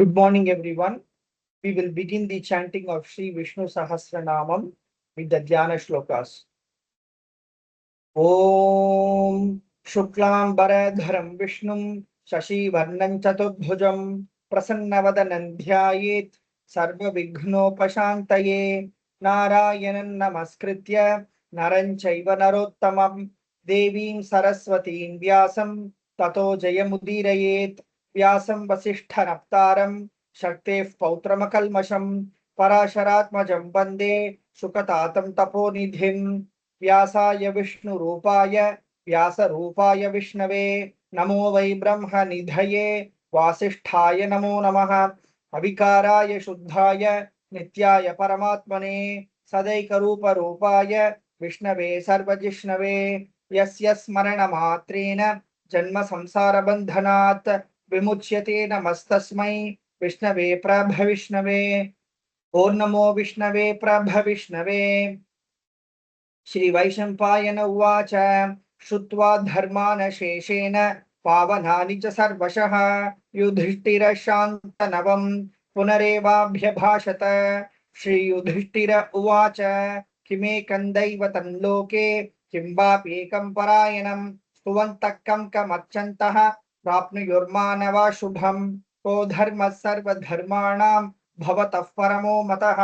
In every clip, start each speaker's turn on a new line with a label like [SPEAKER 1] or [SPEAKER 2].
[SPEAKER 1] Good morning, everyone. We will begin the chanting of Sri Vishnu Sahasranamam with the Dhyana shlokas. Om Shuklam Baradharam Vishnum Shashi Varnam Chaturbhujam Prasannavadanam Dhyayet Sarva Vighnopashantaye Narayanan Namaskritya Naran Chaiva Narottamam Devim Saraswatim Vyasam Tato Jayamudirayet Vyasam Vasishthanaptaram Shaktef Pautramakalmasham Parasharatmajam Bande Shukatatam Taponidhim व्यासाय विष्णुरूपाय व्यासरूपाय विष्णवे नमो वै ब्रह्मनिधये वासिष्ठाय नमो नमः अविकाराय शुद्धाय नित्याय परमात्मने सदैकरूपरूपाय विष्णवे सर्वजिष्णवे यस्य स्मरणमात्रेण जन्म संसारबन्धनात् विमुच्यते नमस्तस्मै विष्णवे प्रभविष्णवे ओं नमो विष्णवे प्रभविष्णवे श्रीवैशम्पायन उवाच श्रुत्वा धर्मान् शेषेण पावनानि च सर्वशः युधिष्ठिरशान्तनवं पुनरेवाभ्यभाषत श्रीयुधिष्ठिर उवाच किमेकं दैवतं लोके किं वाप्येकं परायणं स्तुवन्तः कं कमर्चन्तः प्राप्नुयुर्मानवा शुभं को धर्मः सर्वधर्माणां भवतः परमो मतः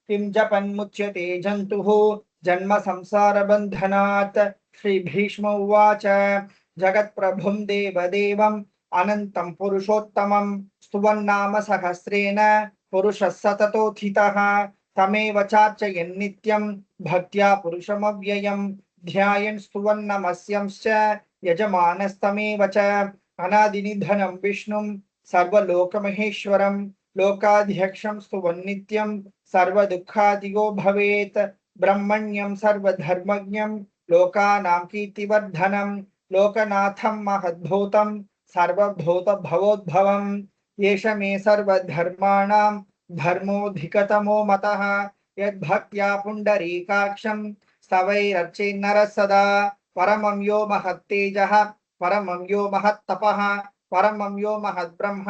[SPEAKER 1] किं जपन्मुच्यते जन्तुः जन्म संसार बंधनात् श्री भीष्म उवाच जगत्प्रभुं देवदेवम् अनन्तं पुरुषोत्तमं स्तुवन्नाम सहस्रेण पुरुषः सततोत्थितः तमेव चार्चयन् नित्यं भक्त्या पुरुषमव्ययं ध्यायन् स्तुवन्नमस्यंश्च यजमानस्तमेव च अनादिनिधनं विष्णुं सर्वलोकमहेश्वरं लोकाध्यक्षं स्तुवन्नित्यं सर्वदुःखादिगो भवेत् ब्रह्मण्यं सर्वधर्मज्ञं लोकानां कीर्तिवर्धनं लोकनाथं महद्भूतं सर्वभूतभवोद्भवं येष मे सर्वधर्माणां धर्मोऽधिकतमो मतः यद्भक्त्या पुण्डरीकाक्षं स्तवैरर्चेन्नरः सदा परमं यो महत्तेजः परमं यो महत्तपः परमं यो महद्ब्रह्म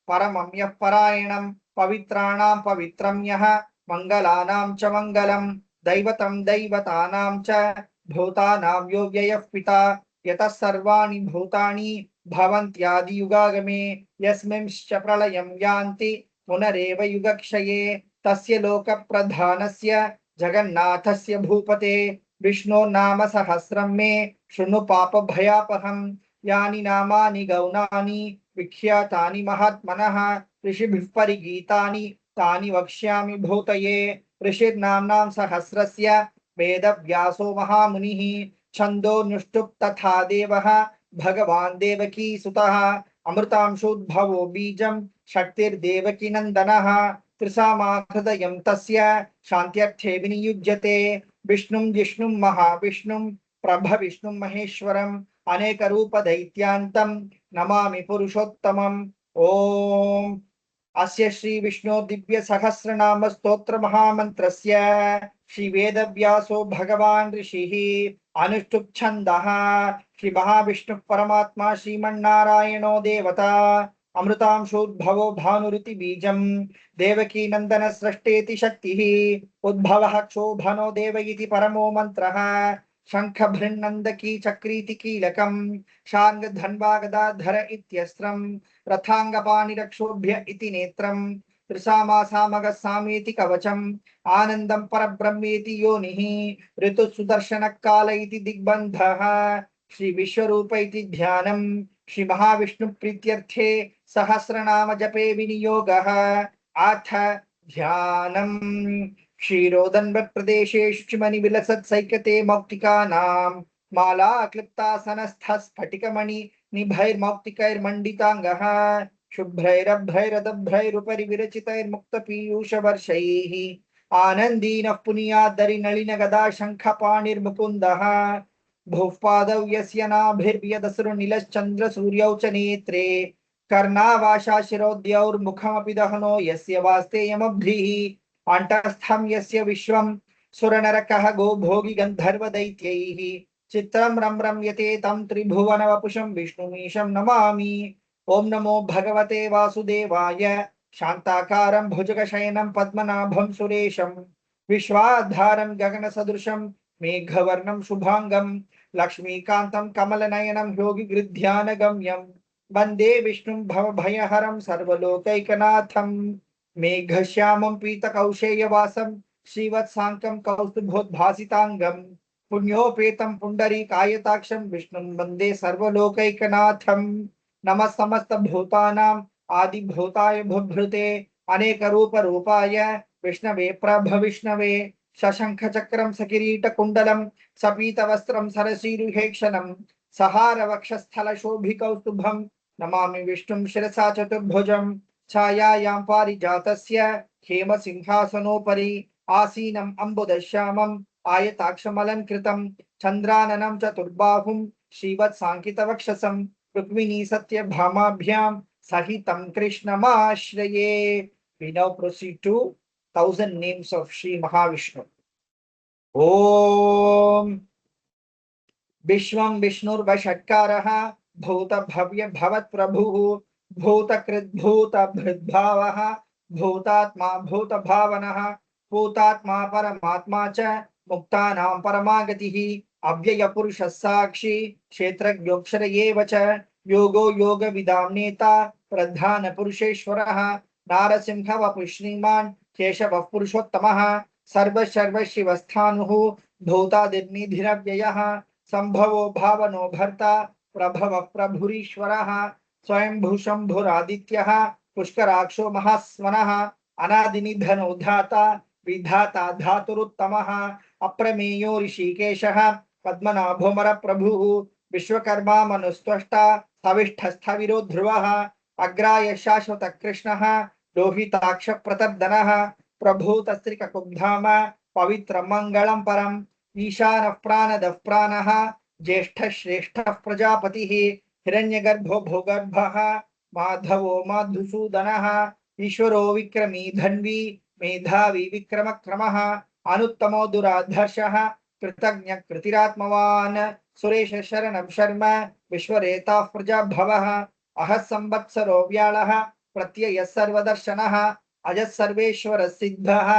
[SPEAKER 1] परमं यः परायणं पवित्राणां पवित्रं यः मङ्गलानां च मङ्गलम् दैवतं दैवतानां च भूतानां यो व्ययः पिता यतः सर्वाणि भूतानि भवन्त्यादियुगागमे यस्मिंश्च प्रलयं यान्ति पुनरेव युगक्षये तस्य लोकप्रधानस्य जगन्नाथस्य भूपते विष्णो नाम सहस्रं मे शृणु पापभयापहं यानि नामानि गौणानि विख्यातानि महात्मनः ऋषिभिः परिगीतानि तानि वक्ष्यामि भूतये ऋषिर्नाम्नां सहस्रस्य वेदव्यासो महामुनिः छन्दोनुष्टुप् तथा देवः भगवान् देवकीसुतः अमृतांशोद्भवो बीजं शक्तिर्देवकी नन्दनः त्रिसामाहृदयं तस्य शान्त्यर्थे विनियुज्यते विष्णुं जिष्णुं महाविष्णुं प्रभविष्णुं महेश्वरम् अनेकरूपदैत्यान्तं नमामि पुरुषोत्तमम् ॐ अस्य श्री विष्णु दिव्य सहस्रनाम स्तोत्र महामन्त्रस्य श्री वेदव्यासो भगवान् ऋषिः अनुष्टुप् छन्दः श्री महाविष्णु परमात्मा श्रीमन्नारायणो देवता अमृतांशोद्भवो भानुरिति बीजं देवकी नंदन सृष्टेति शक्तिः उद्भवः क्षोभनो देव इति परमो मंत्रः शंख भृन्नन्दकी चक्रीति कीलकं शार्ङ्ग धन्वा गदाधर इत्यस्त्रं रथांगपाणिरक्षोभ्य इति नेत्रं त्रिसामासामगसामेति कवचम् आनन्दं परब्रह्मेति योनिः ऋतुसुदर्शनकाल इति दिग्बन्धः श्री विश्वरूप इति ध्यानं श्री महाविष्णु प्रीत्यर्थे सहस्रनाम जपे विनियोगः अथ ध्यानम् क्षीरोदन्वत् प्रदेशेषु मणिविलसत्सैकते मौक्तिकानां माला क्लिप्तासनस्थः स्फटिकमणि निभैर्मौक्तिकैर्मण्डिताङ्गः शुभ्रैरभ्रैरदभ्रैरुपरि विरचितैर्मुक्तपीयूषवर्षैः आनन्दीनः पुनीयादरिनलिन गदा शङ्खपाणिर्मुकुन्दः भुः पादौ यस्य नाभिर्यदसुरनिलश्चन्द्रसूर्यौ च नेत्रे कर्णावाशा शिरोद्यौर्मुखमपि दहनो यस्य वास्तेयमभ्रिः अण्टस्थं यस्य विश्वं सुरनरकः गोभोगि गन्धर्वदैत्यैः चित्रं रम्यते तं त्रिभुवनवपुषं विष्णुमीशं नमामि। ओं नमो भगवते वासुदेवाय शांताकारं भुजगशयनं पद्मनाभं सुरेशं विश्वाधारं गगनसदृशं मेघवर्णं शुभांगं लक्ष्मीकान्तं कमलनयनं योगिगृध्यानगम्यं वन्दे विष्णुं भवभयहरं सर्वलोकैकनाथं मेघश्यामं पीतकौशेयवासं श्रीवत्साङ्कं कौस्तुभोद्भासिताङ्गं पुण्योपेतं पुण्डरीकायताक्षं विष्णुं वन्दे सर्वलोकैकनाथं नमः समस्तभूतानां आदिभूताय भूभृते अनेक रूप रूपाय विष्णवे प्रभ विष्णवे शशंख चक्रम सकिरीट कुंडलम सपीत वस्त्रम सरसीरुहेक्षणम सहार वक्षस्थल शोभिकौस्तुभम नमामि विष्णुं शिरसा चतुर्भुजं छायायां पारिजातस्य हेम सिंहासनोपरि आसीनम् अम्बुदश्यामम् आयताक्षमलंकृतं चन्द्राननं चतुर्बाहुं श्रीवत्साङ्कितवक्षसं Rukmini सत्यभामाभ्यां Sahitam Krishnamashraye. We now proceed to 1000 names of Sri Mahavishnu. Om Vishwam Vishnur Vashatkaraha Bhuta Bhavya Bhavat Prabhu Bhuta Krit Bhuta Bhridbhavaha Bhutatma Bhuta Bhavanaha Bhutatma Paramatma Cha Muktanam Paramagatihi Avyaya Purusha Sakshi Kshetrajyoksharaye Vacha योगो योग विदाम नेता प्रधान पुरुषेश्वरः नारसिंह वपु श्रीमान् केशवः पुरुषोत्तमः सर्व सर्व शिवस्थानुः भूतादिर्निधिरव्ययः संभवो भावनो भर्ता प्रभव प्रभुरीश्वरः स्वयंभू शंभुरादित्यः पुष्कराक्षो महास्वनः अनादिनिधनो धाता विधाता धातुरुत्तमः अप्रमेयो ऋषिकेशः पद्मनाभोमर प्रभुः विश्वकर्मा मनुस्त्वष्टा सविष्ठस्थविरो ध्रुवः अग्राय शाश्वत कृष्णः लोहिताक्ष प्रतर्दनः प्रभूतस्त्रिककुब्धाम पवित्र मंगलम परम ईशानः प्राणदः प्राणः ज्येष्ठः श्रेष्ठः प्रजापतिः हिरण्यगर्भो भूगर्भः माधवो मधुसूदनः ईश्वरो विक्रमी धन्वी मेधावी विक्रमक्रमः अनुत्तमो दुराधर्षः कृतज्ञ कृतिरात्मवान् सुरेश शरणं शर्म विश्वरेता प्रजा भवः अह संवत्सरो व्याळः प्रत्यय सर्वदर्शनः अज सर्वेश्वर सिद्धः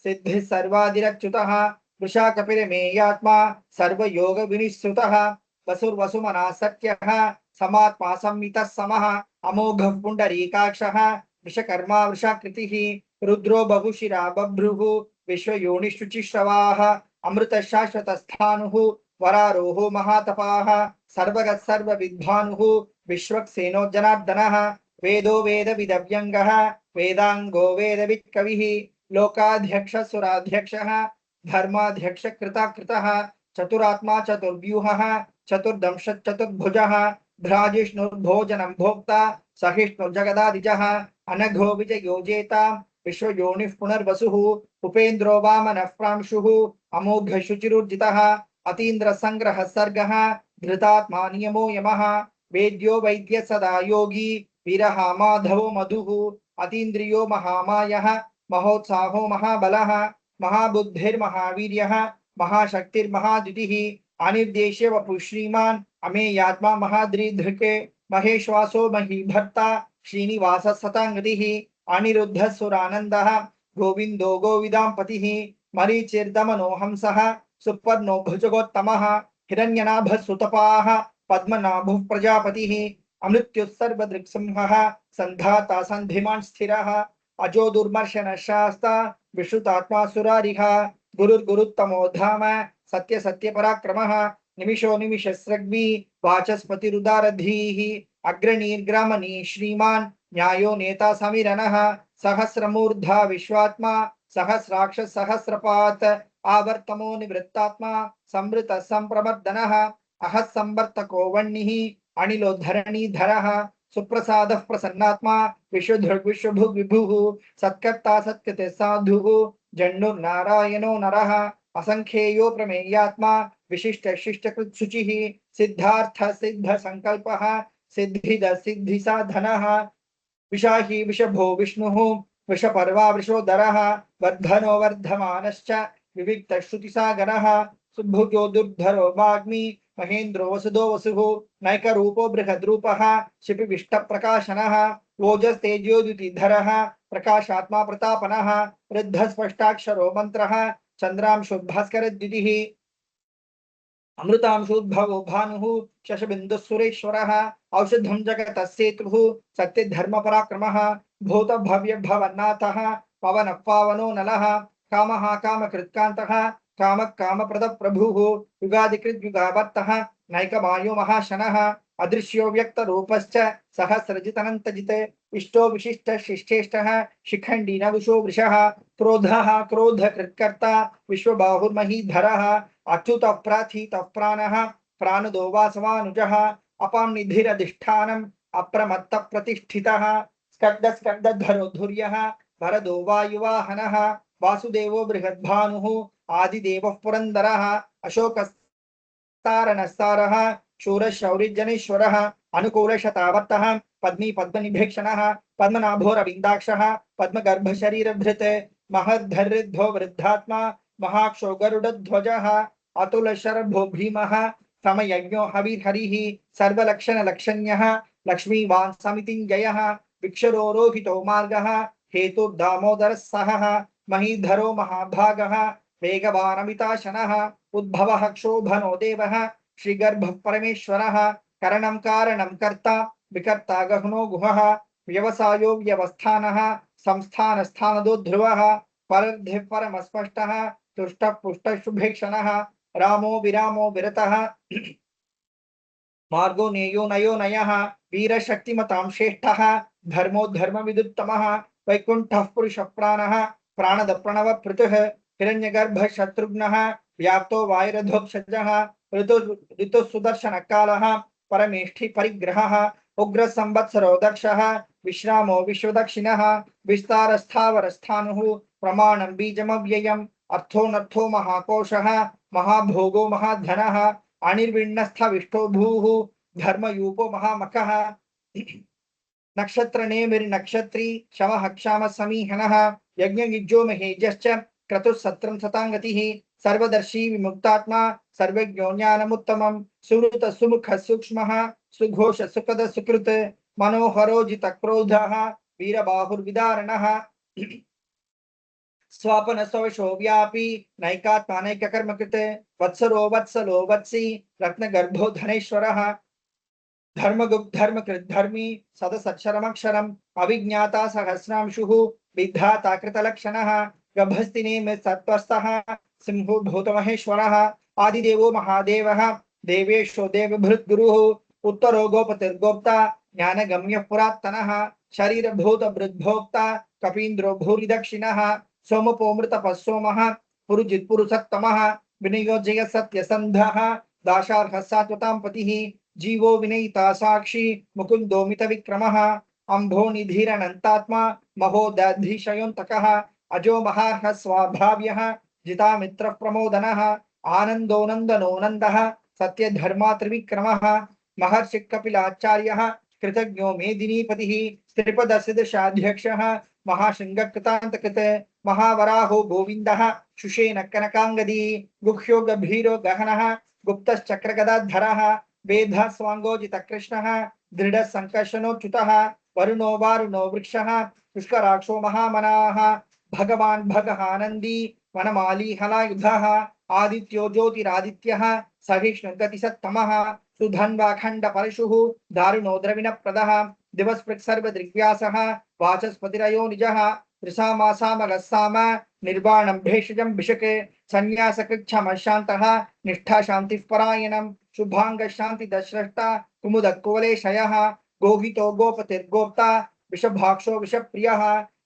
[SPEAKER 1] सिद्धि सर्वादिरच्युतः वृषा कपिलमेयात्मा सर्वयोग विनिश्रुतः वसुर्वसुमना सत्यः समात्मा संमितः समः अमोघः पुण्डरीकाक्षः वृषकर्मा वृषाकृतिः रुद्रो बभुशिरा बभ्रुः विश्वयोनिशुचिश्रवाः अमृत शाश्वत स्थानुः वरारोहो महातपाः सर्वगत सर्वविद्वानुः विश्वक्सेनो जनार्दनः वेदो वेदविदव्यङ्गः वेदांगो वेदवित्कविः लोकाध्यक्ष सुराध्यक्षः धर्माध्यक्ष कृताकृतः चतुरात्मा चतुर्व्यूहः चतुर्दंश चतुर्भुजः भ्राजिष्णुर्भोजनं भोक्ता सहिष्णुर्जगदादिजः अनघो विजयो जेता विश्वयोनिः पुनर्वसुः उपेन्द्रो वामनः प्रांशुः अमोघ शुचिरुर्जितः अतीन्द्र संग्रह सर्गः धृतात्मा नियमो यमः वेद्यो वैद्य सदा योगी वीरः माधवो मधुः अतीन्द्रियो महामायः महोत्साहो महाबलः महाबुद्धिर्महावीर्यः महाशक्तिर्महाद्युतिः अनिर्देश्य वपु श्रीमान् अमेयात्मा महाद्रिधृके महेश्वासो महीभर्ता श्रीनिवास सतांगतिः अनिरुद्ध सुरानन्दः गोविंदो गोविदांपतिः मरीचिर्दमनो हंसः सुपर्णो भुजगोत्तमः हिरण्यनाभः सुतपाः पद्मनाभः प्रजापतिः अमृत्युः सर्वदृक्सिंहः सन्धाता सन्धिमान् स्थिरः अजो दुर्मर्शन शास्ता विश्रुतात्मा सुरारिः गुरुर्गुरुत्तमो धाम सत्य सत्य पराक्रमः निमिषो निमिषस्रग्वी वाचस्पतिरुदारधीः अग्रणीर्ग्रामणी श्रीमान् न्यायो नेता समीरणः सहस्रमूर्धा विश्वात्मा सहस्राक्ष सहस्रपात आवर्तमो निवृत्तात्मा संवृत संप्रवर्धनः अह संवर्तको वह्निः अनिलो धरणीधरः सुप्रसादः प्रसन्नात्मा विशुद्धृग् विश्वभुग् विभुः सत्कर्ता सत्कृते साधुः जन्नुर्नारायणो नरः असंख्येयो प्रमेयात्मा विशिष्ट शिष्टकृत् शुचिः सिद्धार्थ सिद्ध संकल्पः सिद्धिद सिद्धि साधनः विशाही विषभो विष्णुः विषपर्वा वृषोदरः वर्धनो वर्धमानश्च विविक्त श्रुतिसागरः सुभुजो दुर्धरो वाग्मी महेन्द्रो वसुदो वसुः नैकरूपो बृहद्रूपः शिपिविष्टप्रकाशनः ओजस्तेजोद्युतिधरः प्रकाशात्मा प्रतापनः वृद्ध स्पष्टाक्षरो मंत्रः चंद्रांशुभास्कर द्युतिः अमृतांशोद्भवो भानुः शशबिन्दुः औषधं जगतस्येतुः सत्यधर्मपराक्रमः भूतभव्यभवन्नाथः पवनः पावनो नलः कामः कामकृत्कान्तः कामः कामप्रदप्रभुः युगादिकृद्युगावर्तः नैकमायो महाशनः अदृश्यो व्यक्तरूपश्च सहस्रजितनन्तजित् इष्टो विशिष्टशिष्टेष्टः शिखण्डी नवुषो वृषः क्रोधः क्रोधकृत्कर्ता विश्वबाहुर्महीधरः अच्युत प्राथित प्राणः प्राणदो वासवानुजः अपां निधिरधिष्ठानम् अप्रमत्त प्रतिष्ठितः स्कन्द स्कन्दधरो धुर्यः भरदो वायुवाहनः वासुदेवो बृहद्भानुः आदिदेवः पुरन्दरः अशोकस्तारणस्तारः शूरशौर्यजनेश्वरः अनुकूलशतावर्तः पद्मी पद्मनिभीक्षणः पद्मनाभोरविन्दाक्षः पद्मगर्भशरीरभृत् महद्धरिद्धो वृद्धात्मा महाक्षो गरुडध्वजः अतुलशरभो भीमः समयज्ञो हविर्हरिः सर्वलक्षणलक्षण्यः लक्ष्मीवान् समितिञ्जयः विक्षरोरोहितो मार्गः हेतुर्दामोदरः सहः महीधरो महाभागः वेगवानमिताशनः उद्भवः क्षोभनो देवः श्रीगर्भः परमेश्वरः करणं कारणं कर्ता विकर्ता गहनो गुहः व्यवसायो व्यवस्थानः संस्थानस्थानदो ध्रुवः परर्धि परमस्पष्टः तुष्टः पुष्टः शुभेक्षणः रामो विरामो विरतः मार्गो नेयो नयो नयः वीरशक्तिमतां श्रेष्ठः धर्मो धर्मविदुत्तमः वैकुण्ठः पुरुषप्राणः प्राणद प्रणव पृथुः हिरण्यगर्भः शत्रुघ्नः व्याप्तो वायुरधोक्षजः ऋतुः सुदर्शनकालः परमेष्ठि परिग्रहः उग्र संवत्सरो दक्षः विश्रामो विश्वदक्षिणः विस्तारस्थावरस्थानुः प्रमाणं बीजमव्ययम् अर्थोऽनर्थो महाकोशः महाभोगो महाधनः अनिर्विण्णस्थविष्टो भूः धर्मयूपो महामखः नक्षत्र नेमिर्नक्षत्री शमः क्षाम समीहनः यज्ञयुज्यो महेजश्च क्रतुः सत्रं सताङ्गतिः सर्वदर्शी विमुक्तात्मा सर्वज्ञो ज्ञानमुत्तमं सुहृत सुमुख सूक्ष्मः सुघोष सुखद सुकृत मनोहरो जितक्रोधः वीरबाहुर्विदारणः स्वापन स्वशो व्यापी नैकात्मा नैककर्म कृत वत्सरो वत्सलो वत्सी रत्नगर्भो धनेश्वरः धर्मगुप्त धर्मकृत धर्मी सदसक्षरमक्षरम् अविज्ञाता सहस्रांशुः विधाता कृतलक्षणः गभस्तिनेमि सत्त्वस्थः सिंहो भूतमहेश्वरः आदिदेवो महादेवः देवेशो देवभृद्गुरुः उत्तरो गोपतिर्गोप्ता ज्ञानगम्यः पुरात्तनः शरीरभूत वृद्भोक्ता कपीन्द्रो भूरिदक्षिणः सोमपोमृतपः सोमः पुरुजित्पुरुषोत्तमः विनियोजय सत्यसन्धः दाशार्हः सात्वतां पतिः जीवो विनयिता साक्षी मुकुंदो मित विक्रमः अंभो निधिरनंतात्मा महोदधिशयोन्तकः अजो महार्ह स्वाभाव्यः जिता मित्र प्रमोदनः आनंदो नंदनो नंदः सत्य धर्मा त्रिविक्रमः महर्षि कपिलाचार्यः कृतज्ञो मेदिनीपतिः त्रिपदसदशाध्यक्षः महाशृंगकृतान्तकृत महावराहो गोविंदः शुशेन कनकांगदी गुह्यो गभीरो गहनः गुप्तश्चक्रगदाधरः वेद स्वांगोजित कृष्णः दृढ़ संकर्षणोच्युतः वरुणो वारुणो वृक्षः पुष्कराक्षो महामनाः भगवान् भगहानंदी वनमाली हलायुधः आदित्यो ज्योतिरादित्यः सहिष्णुगतिसत्तमः सुधन्वाखण्ड परशुः दारुणो द्रविणप्रदः दिवस्पृक् सर्वदृग्व्यासः वाचस्पतिरयो निजः त्रिसामासामगस्साम निर्वाणं भेषजं भिषक् संन्यासकृच्छम शान्तः निष्ठा शान्तिः परायणम् शुभांग शांति दशरष्टा कुमुद कुवलेशयः गोहितो गोपतिर्गोप्ता विषभाक्षो विषप्रियः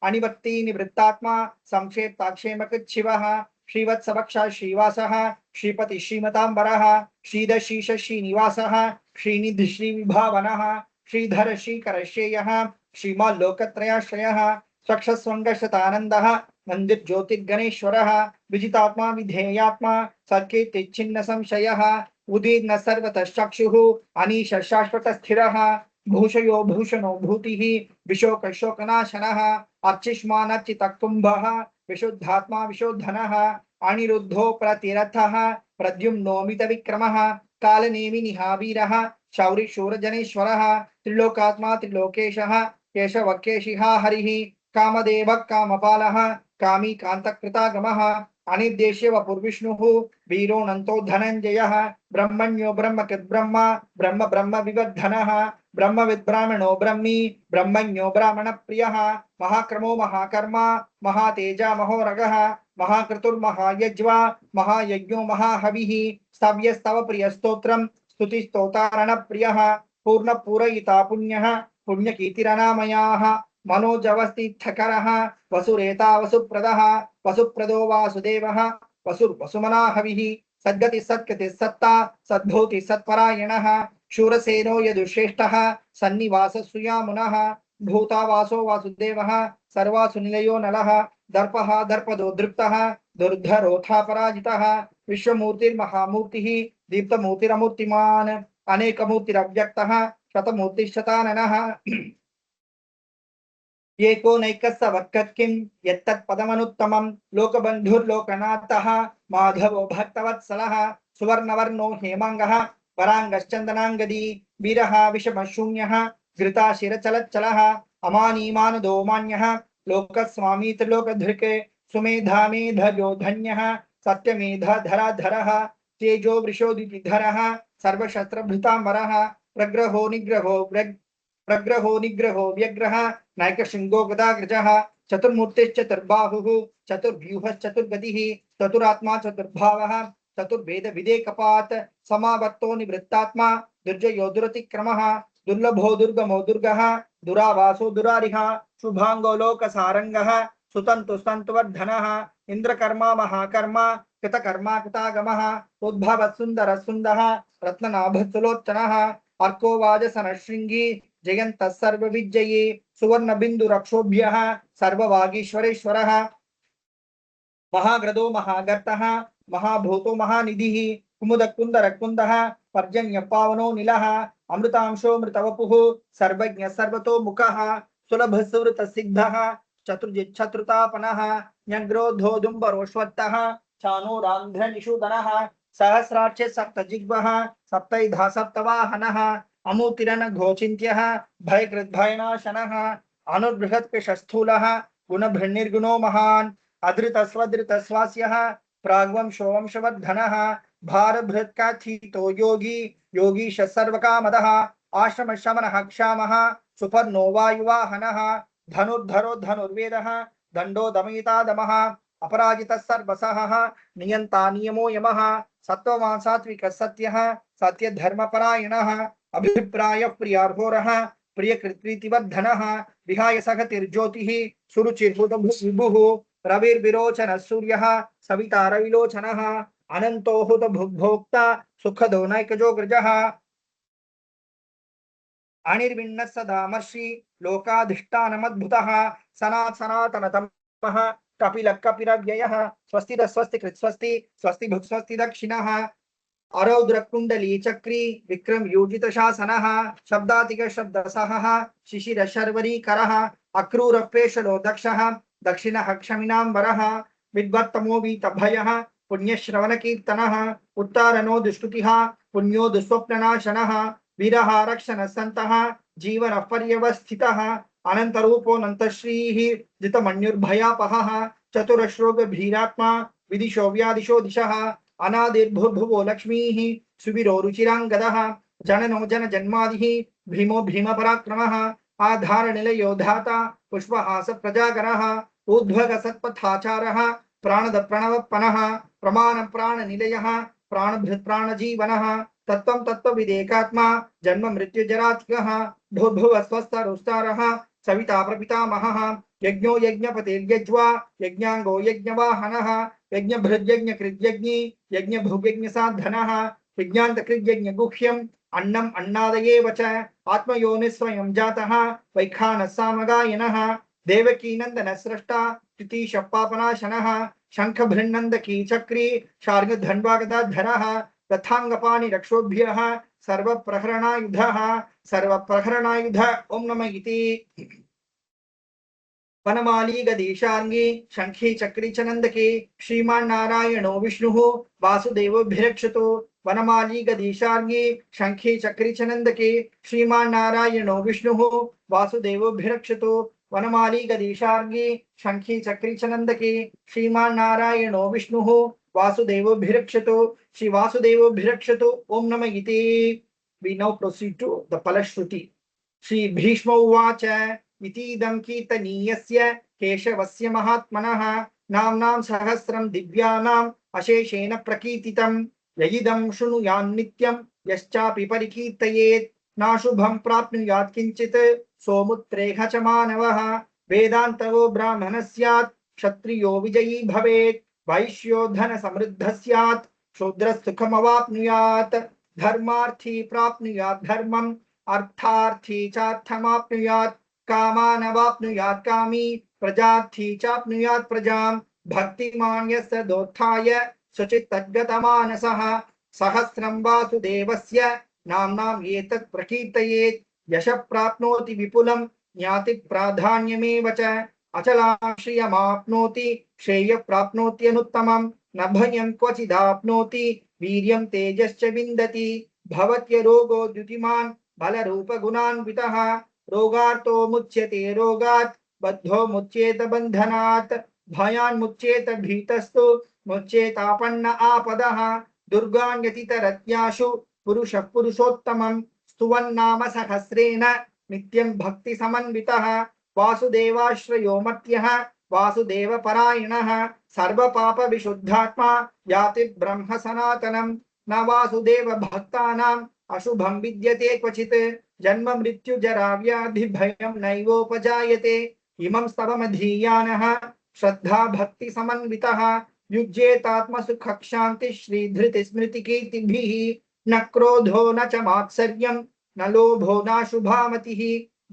[SPEAKER 1] अनिवर्ती निवृत्तात्मा संक्षेप्ताक्षेमकृच्छिवः श्रीवत्सवक्षा श्रीवासः श्रीपति श्रीमतांबरः श्रीदशीष श्रीनिवासः श्रीनिधि श्रीविभावनः श्रीधर श्रीकरश्रेयः श्रीमाल्लोकत्रयाश्रयः स्वक्षस्वङ्गशतानन्दः नन्दिर्ज्योतिर्गणेश्वरः विजितात्मा विधेयात्मा सत्कीर्तिच्छिन्न संशयः उदीर्न सर्वतश्चक्षुः अनीश शाश्वत स्थिरः भूषयो भूषणो भूतिः विशोक शोकनाशनः अर्चिष्मानर्चितकुम्भः विशुद्धात्मा विशोधनः अनिरुद्धो प्रतिरथः प्रद्युम्नोमित विक्रमः कालनेमि निहावीरः शौरिशूरजनेश्वरः त्रिलोकात्मा त्रिलोकेशः केशवकेशिहा हरिः कामदेव कामपालः कामी कान्तकृतागमः अनिर्देश्य वपुर्विष्णुः वीरोऽनन्तो धनञ्जयः ब्रह्मण्यो ब्रह्मकृद्ब्रह्म ब्रह्म ब्रह्म विवर्धनः ब्रह्मविद्ब्राह्मणो ब्रह्मी ब्रह्मण्यो ब्राह्मणप्रियः महाक्रमो महाकर्मा महातेजा महोरगः महाक्रतुर्महायज्वा महायज्ञो महाहविः स्तव्यस्तव प्रियस्तोत्रम् स्तुतिस्तोतारणप्रियः पूर्णपूरयिता पुण्यः पुण्यकीर्तिरनामयाः मनोजवस्तीर्थकरः वसुरेता वसुप्रदः वसुप्रदो वासुदेवः वसुर्वसुमनाहविः सद्गति सत्कृति सत्ता सद्भूति सत्परायणः शूरसेनो यदुश्रेष्ठः सन्निवास सुयामुनः भूतावासो वासुदेवः सर्वासु निलयो नलः दर्पः दर्पदो दृप्तः दुर्धरोथा पराजितः विश्वमूर्तिर्महामूर्तिः दीप्तमूर्तिरमूर्तिमान् अनेकमूर्तिरव्यक्तः शतमूर्तिश्शताननः एको नैकस्सवक्किं यत्तत्पदमनुत्तमं लोकबन्धुर्लोकनाथः माधवो भक्तवत्सलः सुवर्णवर्णो हेमाङ्गः वराङ्गश्चन्दनाङ्गदी वीरः विषमशून्यः घृताशिरचलच्चलः अमानीमानदो मान्यः लोकस्वामी त्रिलोकधृक् सुमेधामेधयो धन्यः सत्यमेधधराधरः तेजो वृषोदितिधरः सर्वशस्त्रभृताम्बरः प्रग्रहो निग्रहो व्यग्रः नायकशृङ्गो गदाग्रजः चतुर्मूर्तिश्चतुर्बाहुः चतुर्व्यूहश्चतुर्गतिः चतुरात्मा चतुर्भावः चतुर्वेद विदेकपात् समावर्तो निवृत्तात्मा दुर्जयो दुरतिक्रमः दुर्लभो दुर्गमो दुर्गः दुरावासो दुरारिः शुभांगो लोकसारंगः सुतंतु स्तंतुवर्धनः इंद्रकर्मा महाकर्मा कृतकर्मा कृतागमः उद्भवः सुंदर सुंदः रत्ननाभसुलोचनः अर्को वाजसनशृंगी जयन्तः सर्वविजयी सुवर्णबिन्दुरक्षोभ्यः सर्ववागीश्वरेश्वरः महाग्रदो महागर्तः महाभूतो महानिधिः कुमुदकुन्दरकुन्दः पर्जन्य पावनो नीलः अमृतांशो मृतवपुः सर्वज्ञ सर्वतो मुखः सुलभ सुवृत सिद्धः चतुर्जिच्छत्रुतापनः न्यग्रोधोदुम्बरोश्वत्तः चाणूरान्ध्रनिषूदनः सहस्राक्ष सप्तजिह्वः सप्तैधा सप्तवाहनः अमूतिरनघोचिन्त्यः भयकृद्भयनाशनः अनुर्बृहत्कृशस्थूलः गुणभृन्निर्गुणो महान् अधृतस्वधृतस्वास्यः प्राग्वंशो वंशवर्धनः भारभृत्काथितो योगी योगीश सर्वकामदः आश्रम शमनः क्षामः सुपर्णो वायुवाहनः धनुर्धरो धनुर्वेदः दण्डो दमयिता दमः अपराजितः सर्वसहः नियन्ता नियमो यमः सत्त्ववान् सात्विकः सत्यः सत्यधर्मपरायणः अभिप्रायः प्रियार्होरः प्रियकृत्प्रीतिवर्धनः विहाय सहतिर्ज्योतिः सुरुचिर्हुतभुः रविर्विरोचनः सूर्यः सविता रविलोचनः अनंतो हुत भुक्भोक्ता सुखदो नैकजोग्रजः अनिर्विण्णः सदामर्षि लोकाधिष्ठानमद्भुतः सनातनतमः कपिलः कपिरव्ययः स्वस्तिरः स्वस्तिकृत् स्वस्ति स्वस्ति भुक् स्वस्ति दक्षिणः अरौद्रकुण्डली चक्री विक्रम योजित शासनः शब्दातिक शब्दसहः शिशिर शर्वरीकरः अक्रूरपेशलो दक्षः दक्षिणः क्षमिनाम्बरः विद्वत्तमो वीतभयः पुण्यश्रवण कीर्तनः उत्तारणो दुष्कृतिः पुण्यो दुःस्वप्ननाशनः वीरः रक्षणः सन्तः जीवन पर्यवस्थितः अनन्तरूपोऽनन्तश्रीः जितमन्युर्भयापहः चतुरश्रोगभीरात्मा विदिशो व्यादिशो दिशः अनादिर्भुर्भुवो लक्ष्मीः सुवीरो रुचिराङ्गदः जननो जनजन्मादिः भीमो भीमपराक्रमः आधारनिलयो धाता पुष्पहास प्रजागरः उद्भग सत्पथाचारः प्राणद प्रणवपनः प्रमाण प्राणनिलयः प्राणभृत् प्राणजीवनः तत्त्वं तत्त्वविदेकात्मा जन्म मृत्युजरात्मकः भूर्भुवः स्वस्तरुस्तारः सविता प्रपितामहः यज्ञो यज्ञपतिर्यज्वा यज्ञांगो यज्ञवाहनः यज्ञभृद्यज्ञकृद्यज्ञी यज्ञभुग्यज्ञसाधनः यज्ञान्तकृद्यज्ञगुह्यम् अन्नम् अन्नादयेव च आत्मयोनिस्वयं जातः वैखानः सामगायनः देवकीनन्दनः स्रष्टा तितीशपापनाशनः शङ्खभृन्नन्दकी चक्री शार्ङ्गधन्वागदाधरः रथाङ्गपाणि रक्षोभ्यः सर्वप्रहरणायुधः सर्वप्रहरणायुध ॐ नमः इति वनमाली गदीशार्ङ्गी शङ्खी चक्री च नन्दकी श्रीमान्नारायणो विष्णुः वासुदेवोऽभिरक्षतु वनमाली गदीशार्ङ्गी शङ्खी चक्री च नन्दकी श्रीमान्नारायणो विष्णुः वासुदेवोऽभिरक्षतु वनमाली गदीशार्गी शंखी चक्री चनंदकी श्रीमान नारायणो विष्णुः वासुदेवोभिरक्षतु श्री वासुदेवोभिरक्षतु ओम नमः इति. We now proceed to the Palashruti. Shri Bhishma उवाच इतीदं कीर्तनीयस्य केशवस्य महात्मनः नाम्नां सहस्रं दिव्यानाम् अशेषेण प्रकीर्तितं यदिदं शृणुयान्नित्यं यश्चापि परिकीर्तयेत् नाशुभं प्राप्नुयात् किञ्चित् सोमुत्रेह च मानवः वेदान्तवो ब्राह्मणः स्यात् क्षत्रियो विजयी भवेत् वैश्यो धन समृद्धः स्यात् शूद्रः सुखमवाप्नुयात् धर्मार्थी प्राप्नुयात् धर्मम् अर्थार्थी चार्थमाप्नुयात् कामानवाप्नुयात् कामी प्रजार्थी चाप्नुयात् प्रजाम् भक्तिमान् यस्य दोत्थाय शुचित्तद्गतमानसः सहस्रं वासुदेवस्य नाम्नाम् एतत् प्रकीर्तयेत् यशः प्राप्नोति विपुलं ज्ञाति प्राधान्यमेव च अचलां श्रियमाप्नोति श्रेयः प्राप्नोत्यनुत्तमं न भयं क्वचिदाप्नोति वीर्यं तेजश्च विन्दति भवत्य रोगो द्युतिमान् बलरूप गुणान्वितः रोगार्तो मुच्यते रोगात् बद्धो मुच्येत बन्धनात् भयान् मुच्येत भीतस्तु मुच्येतापन्न आपदः दुर्गान्यतितरत्याशु पुरुषः पुरुषोत्तमं स्तुवन्नाम सहस्रेण नित्यं भक्ति समन्वितः वासुदेवाश्रयो मर्त्यः वासुदेवपरायणः सर्वपाप विशुद्धात्मा याति ब्रह्म सनातनं न वासुदेव भक्तानाम् अशुभं विद्यते क्वचित् जन्म मृत्यु जरा व्याधि भयं नैवोपजायते इमं स्तवमधीयानः श्रद्धा भक्ति समन्वितः युज्येतात्म सुख शांति श्रीधृति स्मृति कीर्तिभिः न क्रोधो न च मात्सर्यं न लोभो न शुभामतिः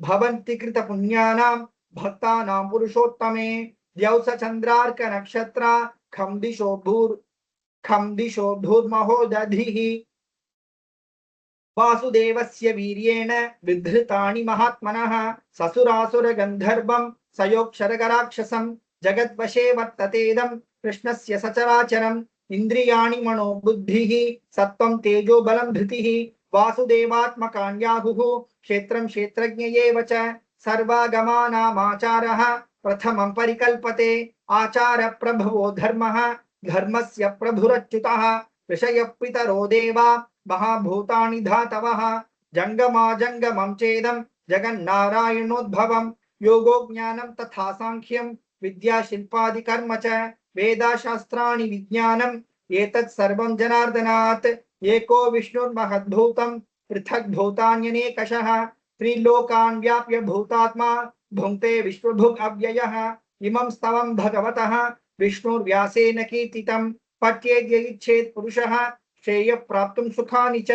[SPEAKER 1] भवन्ति कृत पुण्यानां भक्तानां पुरुषोत्तमे द्यौस चंद्रार्क नक्षत्रा खं दिशो धूर्महोदधिः वासुदेवस्य वीर्येण विधृतानि महात्मनः ससुरासुर गंधर्वं सयोक्षरगराक्षसं जगद्वशे वर्ततेदं कृष्णस्य सचराचरम् इंद्रियाणि मनो बुद्धिः सत्त्वं तेजो बलं धृतिः वासुदेवात्मकान्याहुः क्षेत्रं क्षेत्रज्ञ एव च सर्वागमानामाचारः प्रथमं परिकल्पते आचार प्रभवो धर्मः धर्मस्य प्रभुरच्युतः ऋषयः पितरो देवा महाभूतानि धातवः जंगमा जंगमं चेदं जगन्नारायणोद्भवं योगो ज्ञानं तथा सांख्यं विद्या शिल्पादि कर्म च वेदाशास्त्राणि विज्ञानम् एतत् सर्वं जनार्दनात् एको विष्णुर्महद्भूतं पृथक् भूतान्यनेकशः त्रिलोकान् व्याप्य भूतात्मा भुङ्क्ते विश्वभुग् अव्ययः इमं स्तवं भगवतः विष्णुर्व्यासेन कीर्तितं पठ्येद्य इच्छेत् पुरुषः श्रेयः प्राप्तुं सुखानि च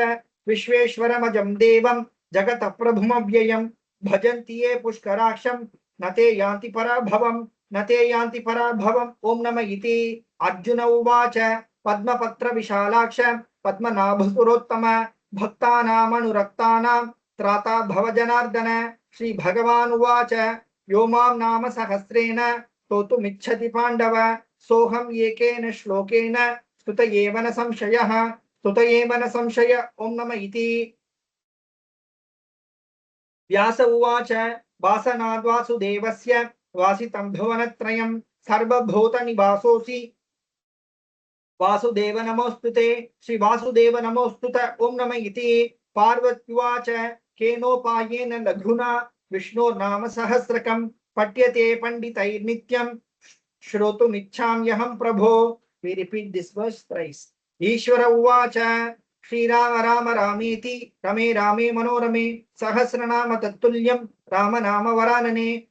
[SPEAKER 1] विश्वेश्वरमजं देवं जगतः प्रभुमव्ययं भजन्ति ये पुष्कराक्षं न ते यान्ति पराभवम् ओम नमः इति. अर्जुन उवाच पद्मपत्र विशालाक्ष पद्मनाभसुरोत्तम भक्तानामनुरक्तानां त्राता भव जनार्दन. श्री भगवान् उवाच यो मां नाम सहस्रेण स्तोतुमिच्छति पाण्डव सोऽहम् एकेन श्लोकेन स्तुत एव न संशय ओम नमः इति. व्यास उवाच वासनाद्वासुदेवस्य वासितं भुवनत्रयं सर्वभूतनिवासोऽसि वासुदेव नमोस्तुते. श्री वासुदेव नमोस्तुत ओम नमः इति. पार्वत्युवाच केनोपायेन लघुना विष्णोर्नाम सहस्रकं पठ्यते पंडितैर्नित्यं श्रोतुमिच्छाम्यहं प्रभो. We repeat this verse thrice. ईश्वर उवाच श्रीराम राम रामेति रमे रामे मनोरमे सहस्रनाम तत्तुल्यं राम नाम वरानने.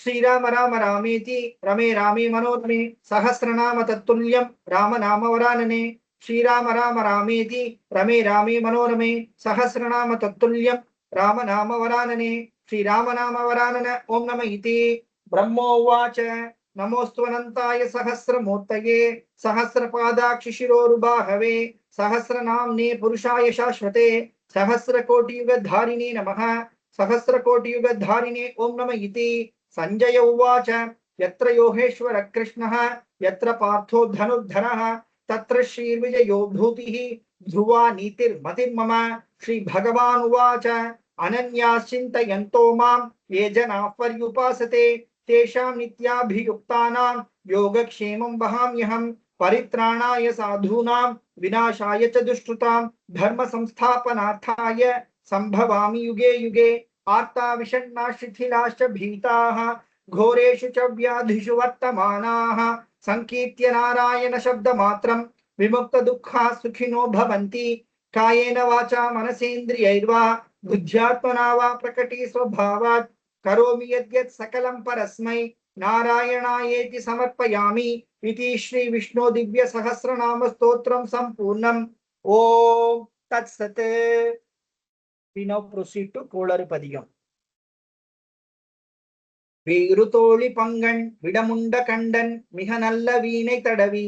[SPEAKER 1] श्रीराम राम रामेति रमे रामे मनोरमे सहस्रनाम तत्तुल्यं राम नाम वरानने. श्रीराम राम रामेति रमे रामे मनोरमे सहस्रनाम तत्तुल्यं राम नाम वरानने. श्रीराम नाम वरानन ओम नमः इति. ब्रह्मोवाच नमोऽस्त्वनन्ताय सहस्रमूर्तये सहस्रपादाक्षिशिरोरुबाहवे सहस्रनाम्ने पुरुषाय शाश्वते सहस्रकोटियुगधारिणे नमः. सहस्रकोटियुगधारिणे ओम नमः इति. संजय उवाच यत्र योगेश्वर कृष्णः यत्र पार्थो धनुर्धरः तत्र श्रीर्विजयो भूतिः ध्रुवा नीतिर्मतिर्मम. श्री भगवान् उवाच अनन्याश्चिन्तयन्तो मां ये जनाः पर्युपासते तेषां नित्याभियुक्तानां योगक्षेमं वहाम्यहं परित्राणाय साधूनां विनाशाय च दुष्कृतां धर्म संस्थापनार्थाय संभवामि युगे युगे आर्ता विषण्णा शिथिलाश्च भीताः घोरेषु च व्याधिषु वर्तमानाः संकीर्त्य नारायण शब्दमात्रं विमुक्त दुःखाः सुखिनो भवन्ति कायेन वाचा मनसेन्द्रियैर्वा बुद्ध्यात्मना वा प्रकटी स्वभावात् करोमि यद्यत् सकलं परस्मै नारायणायेति समर्पयामि इति श्री विष्णु दिव्य सहस्रनाम स्तोत्रम संपूर्णम ओम तत्सत्. We now proceed to Kolarupadiam. வீருதோழி பங்கன் விடமுண்ட கண்டன் மிக நல்ல வீணை தடவி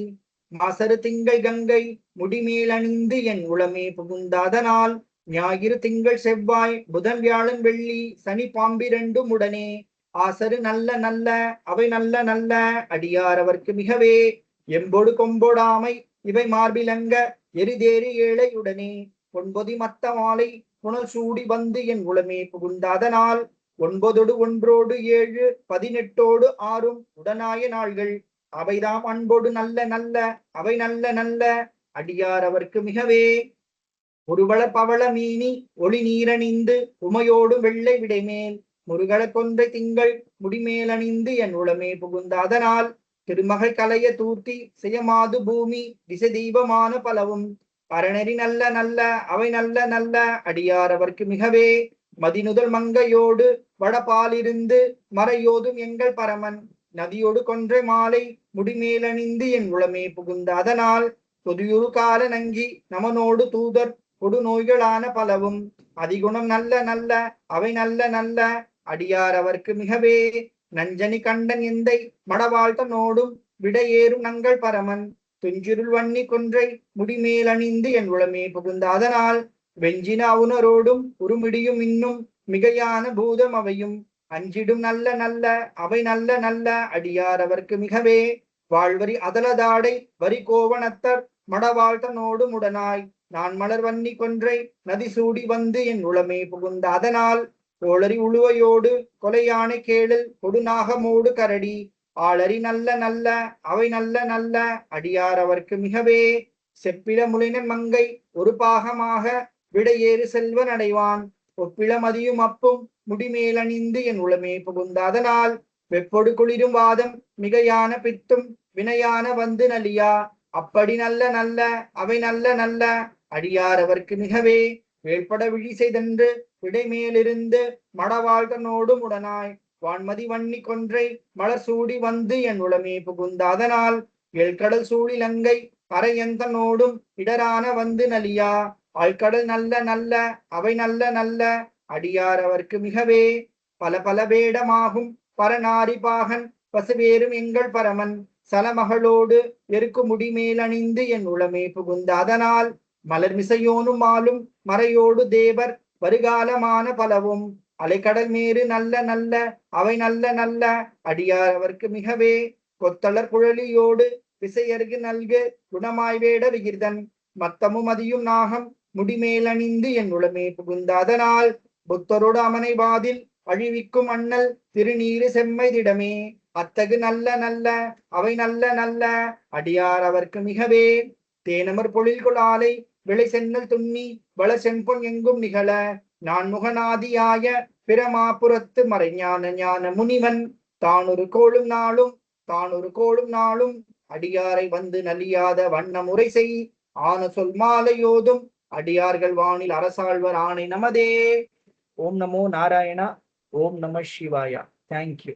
[SPEAKER 1] மாசரு திங்கள் கங்கை முடிமேல் அணிந்து என் உளமே புகுந்தாதனால் ஞாயிறு திங்கள் செவ்வாய் புதன் வியாழன் வெள்ளி சனி பாம்பிரண்டும் உடனே ஆசரு நல்ல நல்ல அவை நல்ல நல்ல அடியார் அவர்க்கு மிகவே எம்பொடு கொம்பொடாமை இவை மார்பிலங்க எரிதேறி ஏழையுடனே பொன்பொதி மத்த மாலை புனல் சூடி வந்து என் உளமே புகுந்தாதனால் 9 1 7 18 6 உடனாய நாள்கள் அவைதாம் அன்போடு நல்ல நல்ல அவை நல்ல நல்ல அடியார் அவர்க்கு மிகவே ஒருவள பவள மீனி ஒளி நீரணிந்து உமையோடு வெள்ளை விடைமேல் முருகல கொன்றை திங்கள் முடிமேல் அணிந்து என் உளமே புகுந்தாதனால் திருமகள் கலைய தூர்த்தி செய்யமாது பூமி திசை தெய்வமான பலவும் அரணரி நல்ல நல்ல அவை நல்ல நல்ல அடியார் அவர்க்கு மிகவே மதிநுதல் மங்கையோடு வடபாலிருந்து மறையோதும் எங்கள் பரமன் நதியோடு கொன்றை மாலை முடிமேலணிந்து என் உளமே புகுந்த அதனால் தொதியுறு கால நங்கி நமனோடு தூதர் கொடு நோய்களான பலவும் அதிகுணம் நல்ல நல்ல அவை நல்ல நல்ல அடியார் அவர்க்கு மிகவே நஞ்சனி கண்டன் எந்தை மடவாழ்த்தனோடும் விடையேறும் நங்கள் பரமன் துஞ்சிருள் வன்னி கொன்றை முடிமேலணிந்து என் உளமே புகுந்த அதனால் வெஞ்சின அவுணரோடும் உருமிடியும் இன்னும் மிகையான பூதம் அவையும் அஞ்சிடும் நல்ல நல்ல அவை நல்ல நல்ல அடியார் அவர்க்கு மிகவே வாழ்வரி அதலதாடை வரி கோவணத்தர் மடவாழ்த்தனோடு உடனாய் நான் மலர் வன்னி கொன்றை நதி சூடி வந்து என் உளமே புகுந்த அதனால் கோளரி உழுவையோடு கொலையானை கேளல் கொடுநாகமோடு கரடி ஆளரி நல்ல நல்ல அவை நல்ல நல்ல அடியார் அவர்க்கு மிகவே செப்பில முளின மங்கை ஒரு பாகமாக விடையேறு செல்வன் அடைவான் ஒப்பிள மதியும் அப்பும் முடிமேலணிந்து என் உளமே புகுந்த அதனால் வெப்பொடு குளிரும் வாதம் மிகையான பித்தும் வினையான வந்து நலியா அப்படி நல்ல நல்ல அவை நல்ல நல்ல அடியார் அவர்க்கு மிகவே வேள்பட விழி செய்தென்று விடைமேலிருந்து மடவாழ்கனோடும் உடனாய் வான்மதி வன்னி கொன்றை மலர் சூடி வந்து என் உளமே புகுந்த அதனால் எழ்கடல் சூழி லங்கை அரையந்தனோடும் இடரான வந்து நலியா ஆழ்கடல் நல்ல நல்ல அவை நல்ல நல்ல அடியார் அவர்க்கு மிகவே பல பல வேடமாகும் பரநாரி பாகன் பசுவேறும் எங்கள் பரமன் சலமகளோடு எருக்கு முடிமேலணிந்து என் உளமே புகுந்த அதனால் மலர் மிசையோனும் ஆளும் மறையோடு தேவர் வருகாலமான பலவும் அலைக்கடல் மேறு நல்ல நல்ல அவை நல்ல நல்ல அடியார் அவர்க்கு மிகவே கொத்தளர் குழலியோடு விசையர்கு நல்கு குணமாய் வேட விகிர்தன் மத்தமும் மதியும் நாகம் முடிமேலணிந்து என் உளமே புகுந்த அதனால் புத்தரோடு அமனை வாதில் அழிவிக்கும் அண்ணல் திருநீரு செம்மைதிடமே அத்தகு நல்ல நல்ல அவை நல்ல நல்ல அடியார் அவர்க்கு மிகவே தேனமர் பொழில் குழாலை விளை சென்னல் துண்ணி வள செம்பொன் எங்கும் நிகழ நான் முகநாதியாய பிரமாபுரத்து மறைஞான ஞான முனிவன் தானொரு கோளும் நாளும் அடியாரை வந்து நலியாத வண்ண முறை செய் ஆன சொல் மாலையோதும் அடியார்கள் வானில் அரசாழ்வர் ஆணை நமதே. ஓம் நமோ நாராயணா. ஓம் நம சிவாயா. தேங்க்யூ.